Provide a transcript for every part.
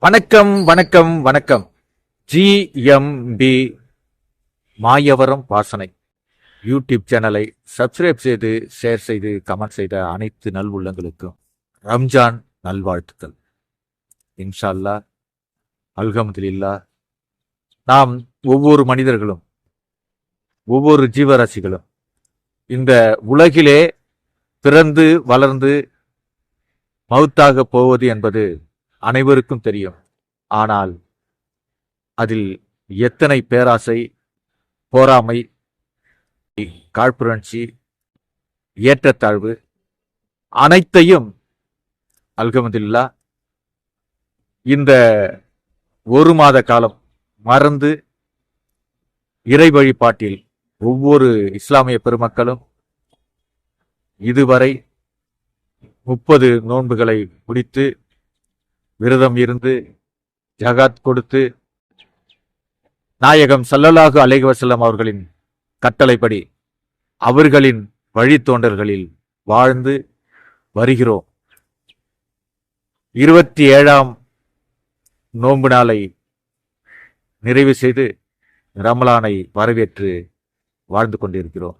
வணக்கம் வணக்கம் வணக்கம். ஜிஎம்பி மாயவரம் வாசனை யூடியூப் சேனலை சப்ஸ்கிரைப் செய்து ஷேர் செய்து கமெண்ட் செய்த அனைத்து நல்வுள்ளங்களுக்கும் ரம்ஜான் நல்வாழ்த்துக்கள். இன்ஷா அல்லாஹ், அல்ஹம்துலில்லாஹ். நாம் ஒவ்வொரு மனிதர்களும் ஒவ்வொரு ஜீவராசிகளும் இந்த உலகிலே பிறந்து வளர்ந்து மௌத்தாக போவது என்பது அனைவருக்கும் தெரியும். ஆனால் அதில் எத்தனை பேராசை, போராமை, காழ்ப்புணர்ச்சி, ஏற்றத்தாழ்வு அனைத்தையும் அல்ஹம்துலில்லாஹ் இந்த ஒரு மாத காலம் மறந்து இறை வழிபாட்டில் ஒவ்வொரு இஸ்லாமிய பெருமக்களும் இதுவரை 30 நோன்புகளை முடித்து விரதம் இருந்து ஜகாத் கொடுத்து நாயகம் ஸல்லல்லாஹு அலைஹி வஸல்லம் அவர்களின் கட்டளைப்படி அவர்களின் வழித்தோன்றல்களில் வாழ்ந்து வருகிறோம். 27ஆம் நோன்பு நாளை நிறைவு செய்து ரமலானை வரவேற்று வாழ்ந்து கொண்டிருக்கிறோம்.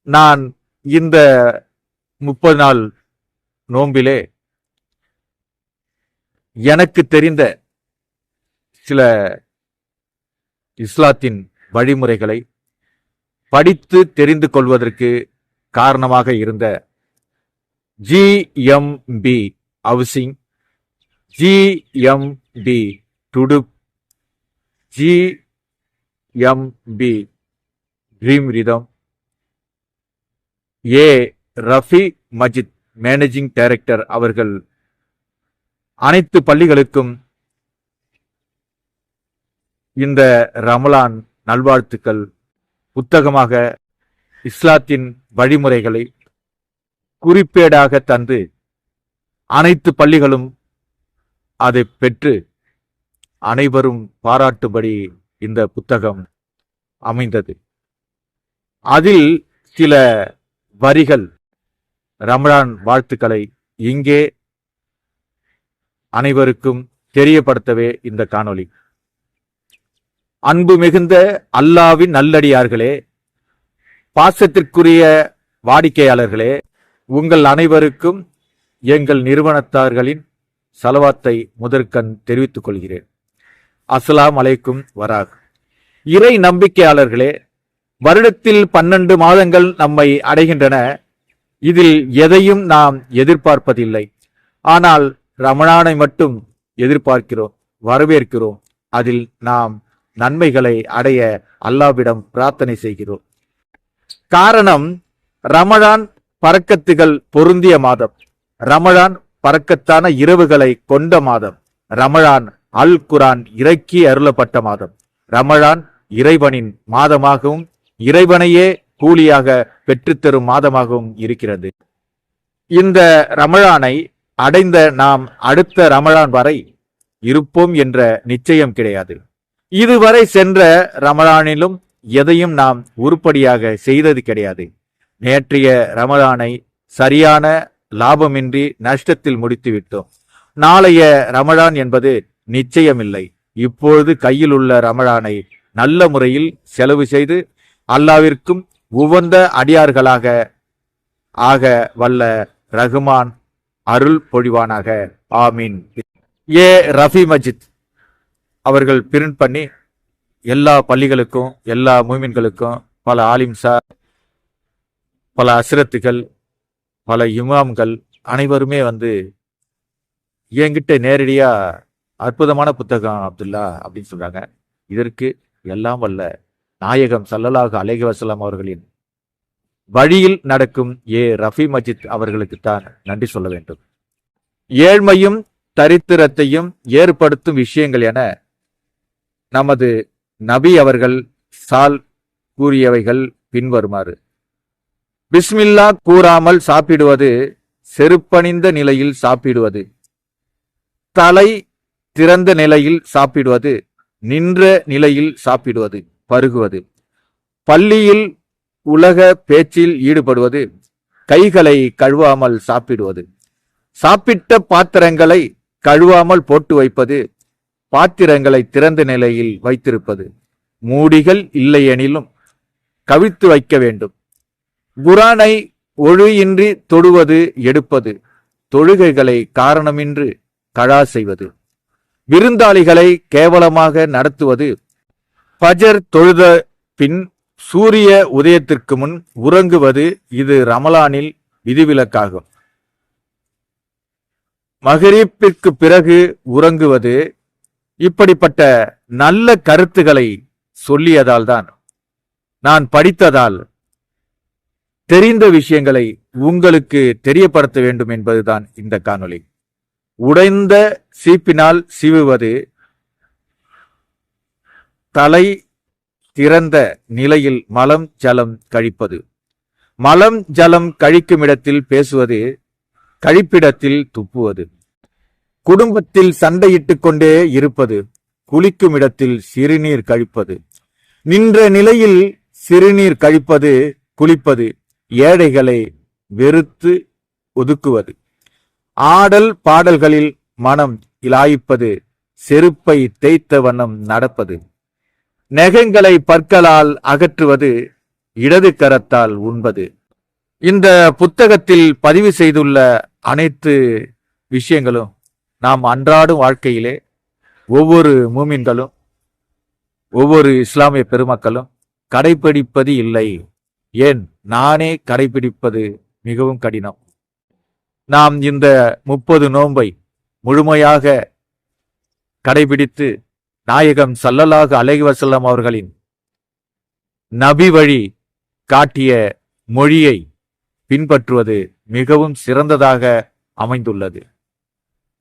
நான் இந்த 30 நாள் நோம்பிலே எனக்கு தெரிந்த சில இஸ்லாத்தின் வழிமுறைகளை படித்து தெரிந்து கொள்வதற்கு காரணமாக இருந்த ஜிஎம்பி ஹவுசிங், ஜிஎம்பி டுடுப், GMB dream rhythm, A Rafi Majid managing director அவர்கள் அனைத்து பள்ளிகளுக்கும் இந்த ரமலான் நல்வாழ்த்துக்கள் புத்தகமாக இஸ்லாத்தின் வழிமுறைகளை குறிப்பேடாக தந்து அனைத்து பள்ளிகளும் அதை பெற்று அனைவரும் பாராட்டும்படி இந்த புத்தகம் அமைந்தது. அதில் சில வரிகள் ரமலான் வாழ்த்துக்களை இங்கே அனைவருக்கும் தெரியப்படுத்தவே இந்த காணொளி. அன்பு மிகுந்த அல்லாவின் நல்லடியார்களே, பாசத்திற்குரிய வாடிக்கையாளர்களே, உங்கள் அனைவருக்கும் எங்கள் நிறுவனத்தார்களின் ஸலவாத்தை முதற்கண் தெரிவித்துக் கொள்கிறேன். அஸ்ஸலாமு அலைக்கும் வராக். இறை நம்பிக்கையாளர்களே, வருடத்தில் 12 மாதங்கள் நம்மை அடைகின்றன. இதில் எதையும் நாம் எதிர்பார்ப்பதில்லை. ஆனால் ரமலானை மட்டும் எதிர்பார்க்கிறோம், வரவேற்கிறோம். அதில் நாம் நன்மைகளை அடைய அல்லாஹ்விடம் பிரார்த்தனை செய்கிறோம். காரணம், ரமலான் பரக்கத்துகள் பொருந்திய மாதம், ரமலான் பரக்கத்தான இரவுகளை கொண்ட மாதம், ரமலான் அல் குர்ஆன் இறக்கி அருளப்பட்ட மாதம், ரமலான் இறைவனின் மாதமாகவும் இறைவனையே கூலியாக பெற்றுத்தரும் மாதமாகவும் இருக்கிறது. இந்த ரமலானை அடைந்த நாம் அடுத்த ரமலான் வரை இருப்போம் என்ற நிச்சயம் கிடையாது. இதுவரை சென்ற ரமலானிலும் எதையும் நாம் உருப்படியாக செய்தது கிடையாது. நேற்றைய ரமலானை சரியான லாபமின்றி நஷ்டத்தில் முடித்துவிட்டோம். நாளைய ரமலான் என்பது நிச்சயமில்லை. இப்பொழுது கையில் உள்ள ரமலானை நல்ல முறையில் செலவு செய்து அல்லாவிற்கும் உவந்த அடியார்களாக ஆக வல்ல ரஹ்மான் அருள் பொழிவானாக. ஆமீன். ஏ ரஃபி மஜித் அவர்கள் பிரிண்ட் பண்ணி எல்லா பள்ளிகளுக்கும், எல்லா மூமின்களுக்கும், பல ஆலிம்சா, பல அஸ்ரத்துகள், பல இமாம்கள் அனைவருமே என்கிட்ட நேரடியா அற்புதமான புத்தகம் அப்துல்லா அப்படின்னு சொல்றாங்க. இதற்கு எல்லாம் வல்ல நாயகம் ஸல்லல்லாஹு அலைஹி வஸல்லம் அவர்களின் வழியில் நடக்கும் ஏ ரஃபி மஜித் அவர்களுக்குத்தான் நன்றி சொல்ல வேண்டும். ஏழ்மையும் தரித்திரத்தையும் ஏற்படுத்தும் விஷயங்கள் என நமது நபி அவர்கள் கூறியவைகள் பின்வருமாறு: பிஸ்மில்லா கூறாமல் சாப்பிடுவது, செருப்பணிந்த நிலையில் சாப்பிடுவது, தலை திறந்த நிலையில் சாப்பிடுவது, நின்ற நிலையில் சாப்பிடுவது, பருகுவது, பள்ளியில் உலக பேச்சில் ஈடுபடுவது, கைகளை கழுவாமல் சாப்பிடுவது, சாப்பிட்ட பாத்திரங்களை கழுவாமல் போட்டு வைப்பது, பாத்திரங்களை திறந்த நிலையில் வைத்திருப்பது, மூடிகள் இல்லையெனிலும் கவிழ்த்து வைக்க வேண்டும், குரானை ஒழுயின்றி தொடுவது எடுப்பது, தொழுகைகளை காரணமின்றி கழா செய்வது, விருந்தாளிகளை கேவலமாக நடத்துவது, ஃபஜர் தொழுத பின் சூரிய உதயத்திற்கு முன் உறங்குவது, இது ரமலானில் விதிவிலக்காகும். மகரிப்பிற்கு பிறகு உறங்குவது, இப்படிப்பட்ட நல்ல கருத்துக்களை சொல்லியதால் தான், நான் படித்ததால் தெரிந்த விஷயங்களை உங்களுக்கு தெரியப்படுத்த வேண்டும் என்பதுதான் இந்த காணொளி. உடைந்த சீப்பினால் சீவுவது, தலை திறந்த நிலையில் மலம் ஜலம் கழிப்பது, மலம் ஜலம் கழிக்கும் இடத்தில் பேசுவது, கழிப்பிடத்தில் துப்புவது, குடும்பத்தில் சண்டையிட்டுக் கொண்டே இருப்பது, குளிக்கும் இடத்தில் சிறுநீர் கழிப்பது, நின்ற நிலையில் சிறுநீர் கழிப்பது, குளிப்பது, ஏழைகளை வெறுத்து ஒதுக்குவது, ஆடல் பாடல்களில் மனம் இலாய்ப்பது, செருப்பை தேய்த்த வண்ணம் நடப்பது, நெகங்களை பற்களால் அகற்றுவது, இடது கரத்தால் உண்பது. இந்த புத்தகத்தில் பதிவு செய்துள்ள அனைத்து விஷயங்களும் நாம் அன்றாடும் வாழ்க்கையிலே ஒவ்வொரு மூமின்களும் ஒவ்வொரு இஸ்லாமிய பெருமக்களும் கடைபிடிப்பது இல்லை. ஏன், நானே கடைபிடிப்பது மிகவும் கடினம். நாம் இந்த 30 நோன்பை முழுமையாக கடைபிடித்து நாயகம் ஸல்லல்லாஹு அலைஹி வஸல்லம் அவர்களின் நபி வழி காட்டிய மொழியை பின்பற்றுவது மிகவும் சிறந்ததாக அமைந்துள்ளது.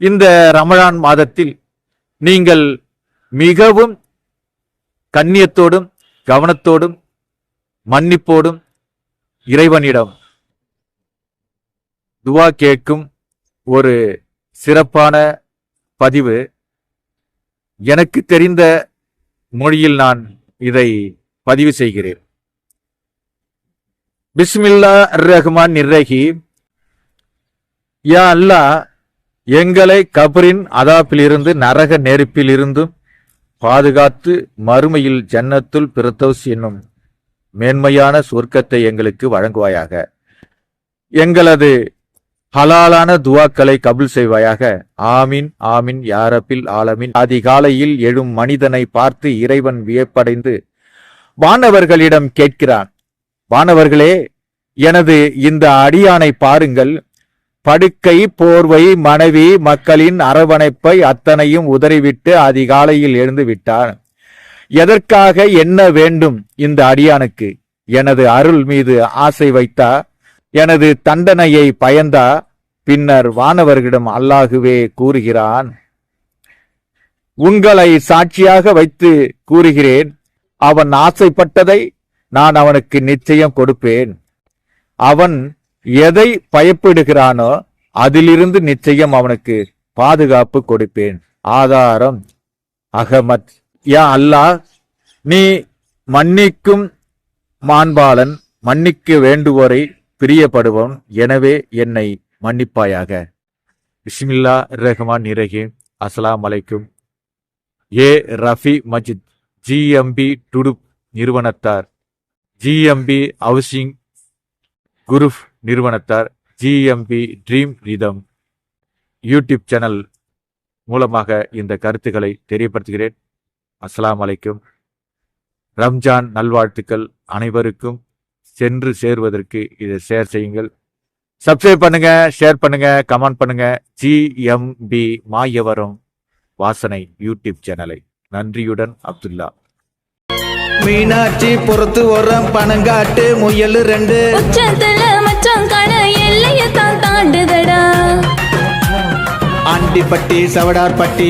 இந்த ரமலான் மாதத்தில் நீங்கள் மிகவும் கண்ணியத்தோடும் கவனத்தோடும் மன்னிப்போடும் இறைவனிடம் துவா கேட்கும் ஒரு சிறப்பான பதிவு. எனக்கு தெரிந்த மொழியில் நான் இதை பதிவு செய்கிறேன். பிஸ்மில்லாஹிர் ரஹ்மானிர் ரஹீம். யா அல்லாஹ், எங்களை கபரின் அதாப்பிலிருந்து நரக நெருப்பிலிருந்தும் பாதுகாத்து மறுமையில் ஜன்னத்துல் பிரதௌஸ் என்னும் மேன்மையான சொர்க்கத்தை எங்களுக்கு வழங்குவாயாக. எங்களது ஹலாலான துவாக்களை கபுல் செய்வாயாக. ஆமீன் ஆமீன் யா ரப்பில் ஆலமீன். அதிகாலையில் எழும் மனிதனை பார்த்து இறைவன் வியப்படைந்து வானவர்களிடம் கேட்கிறான், வானவர்களே, எனது இந்த அடியானை பாருங்கள். படுக்கை, போர்வை, மனைவி, மக்களின் அரவணைப்பை அத்தனையும் உதறிவிட்டு அதிகாலையில் எழுந்து விட்டான். எதற்காக என்ன வேண்டும் இந்த அடியானுக்கு? எனது அருள் மீது ஆசை வைத்தா? எனது தண்டனையை பயந்தா? பின்னர் வானவர்களிடம் அல்லாஹுவே கூறுகிறான், உங்களை சாட்சியாக வைத்து கூறுகிறேன், அவன் ஆசைப்பட்டதை நான் அவனுக்கு நிச்சயம் கொடுப்பேன். அவன் எதை பயப்படுகிறானோ அதிலிருந்து நிச்சயம் அவனுக்கு பாதுகாப்பு கொடுப்பேன். ஆதாரம் அகமத். யா அல்லாஹ், நீ மன்னிக்கும் மாண்பாளன், மன்னிக்க வேண்டுவோரை பிரியப்படுவோம். எனவே என்னை மன்னிப்பாயாக. பிஸ்மில்லாஹிர் ரஹ்மானிர் ரஹீம். அஸ்ஸலாமு அலைக்கும். ஏ ரஃபி மஜித் ஜிஎம்பி டுடுப் நிறுவனத்தார், ஜிஎம்பி ஹவுசிங் குரூப் நிறுவனத்தார், GMB dream rhythm YouTube channel மூலமாக இந்த கருத்துக்களை தெரியப்படுத்துகிறேன். அஸ்ஸலாமு அலைக்கும். ரம்ஜான் நல்வாழ்த்துக்கள் அனைவருக்கும் சென்று சேருவதற்கு இதை ஷேர் செய்யுங்கள். சப்ஸ்கிரைப் பண்ணுங்க, ஷேர் பண்ணுங்க, கமெண்ட் பண்ணுங்க. ஜிஎம்பி மாயவரம் வாசனை யூடியூப் சேனலை. நன்றியுடன் அப்துல்லா. மீனாட்சி பொறுத்து வரம் பணங்காட்டு முயல் 2 உச்சத்துல மச்சம் காண எல்லையத்தான் தாண்டுதடா. ஆண்டிப்பட்டி சவடார்பட்டி